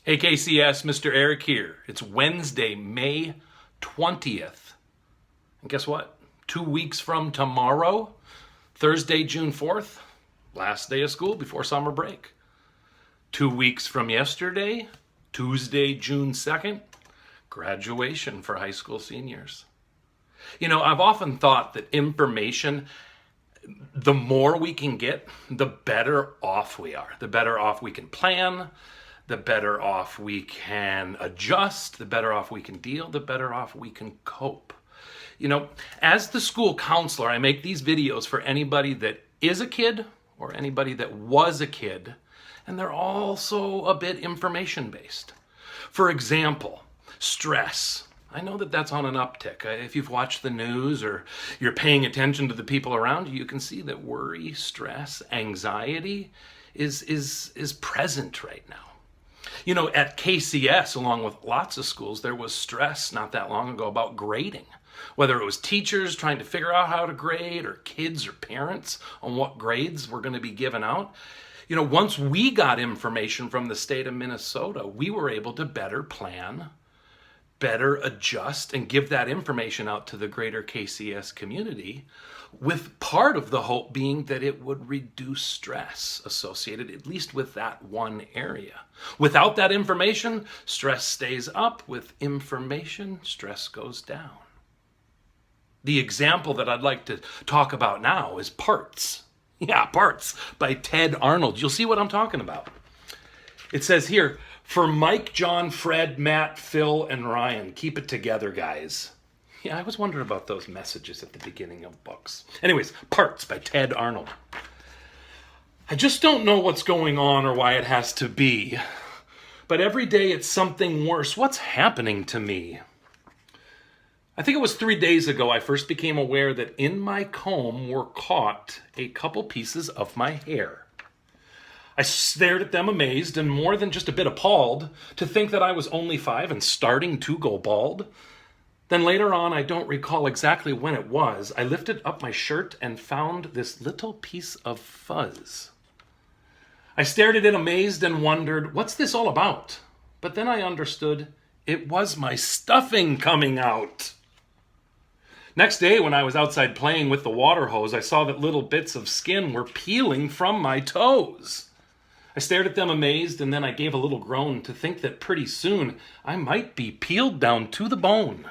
Hey KCS, Mr. Eric here. It's Wednesday, May 20th. And guess what? 2 weeks from tomorrow, Thursday, June 4th, last day of school before summer break. 2 weeks from yesterday, Tuesday, June 2nd, graduation for high school seniors. You know, I've often thought that information, the more we can get, the better off we are. The better off we can plan, the better off we can adjust, the better off we can deal, the better off we can cope. You know, as the school counselor, I make these videos for anybody that is a kid or anybody that was a kid, and they're also a bit information-based. For example, stress. I know that that's on an uptick. If you've watched the news or you're paying attention to the people around you, you can see that worry, stress, anxiety is present right now. You know, at KCS, along with lots of schools, there was stress not that long ago about grading. Whether it was teachers trying to figure out how to grade or kids or parents on what grades were going to be given out. You know, once we got information from the state of Minnesota, we were able to better plan, better adjust, and give that information out to the greater KCS community, with part of the hope being that it would reduce stress associated at least with that one area. Without that information, stress stays up. With information, stress goes down. The example that I'd like to talk about now is Parts. Yeah, Parts by Ted Arnold. You'll see what I'm talking about. It says here, for Mike, John, Fred, Matt, Phil, and Ryan, keep it together, guys. Yeah, I was wondering about those messages at the beginning of books. Anyways, Parts by Ted Arnold. I just don't know what's going on or why it has to be, but every day it's something worse. What's happening to me? I think it was 3 days ago I first became aware that in my comb were caught a couple pieces of my hair. I stared at them amazed and more than just a bit appalled to think that I was only 5 and starting to go bald. Then later on, I don't recall exactly when it was, I lifted up my shirt and found this little piece of fuzz. I stared at it amazed and wondered, what's this all about? But then I understood it was my stuffing coming out. Next day, when I was outside playing with the water hose, I saw that little bits of skin were peeling from my toes. I stared at them amazed, and then I gave a little groan to think that pretty soon I might be peeled down to the bone.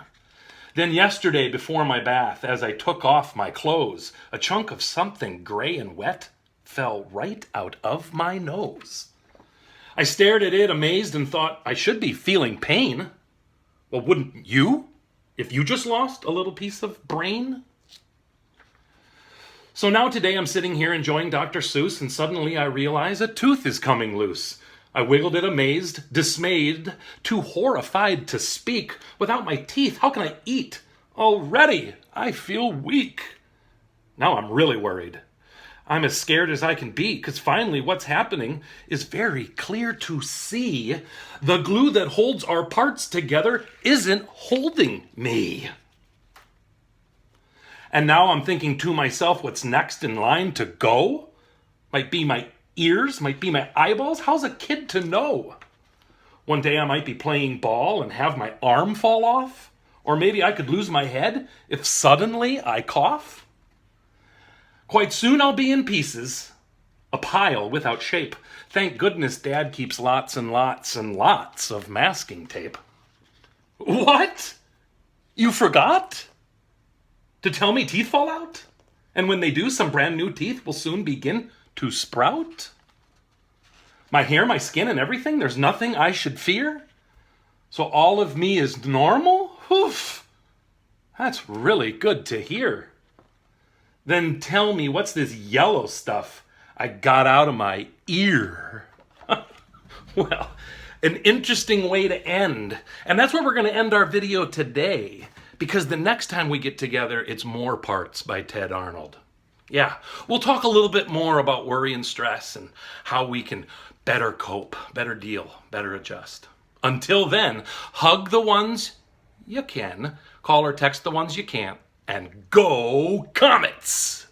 Then yesterday, before my bath, as I took off my clothes, a chunk of something gray and wet fell right out of my nose. I stared at it amazed and thought I should be feeling pain. Well, wouldn't you? If you just lost a little piece of brain? So now today I'm sitting here enjoying Dr. Seuss, and suddenly I realize a tooth is coming loose. I wiggled it amazed, dismayed, too horrified to speak. Without my teeth, how can I eat? Already, I feel weak. Now I'm really worried. I'm as scared as I can be, because finally what's happening is very clear to see. The glue that holds our parts together isn't holding me. And now I'm thinking to myself, what's next in line to go? Might be my ears, might be my eyeballs. How's a kid to know? One day I might be playing ball and have my arm fall off. Or maybe I could lose my head if suddenly I cough. Quite soon I'll be in pieces, a pile without shape. Thank goodness Dad keeps lots and lots and lots of masking tape. What? You forgot? To tell me teeth fall out? And when they do, some brand new teeth will soon begin to sprout? My hair, my skin, and everything, there's nothing I should fear? So all of me is normal? Oof, that's really good to hear. Then tell me, what's this yellow stuff I got out of my ear? Well, an interesting way to end. And that's where we're going to end our video today, because the next time we get together, it's more Parts by Ted Arnold. Yeah, we'll talk a little bit more about worry and stress and how we can better cope, better deal, better adjust. Until then, hug the ones you can, call or text the ones you can't, and go Comets!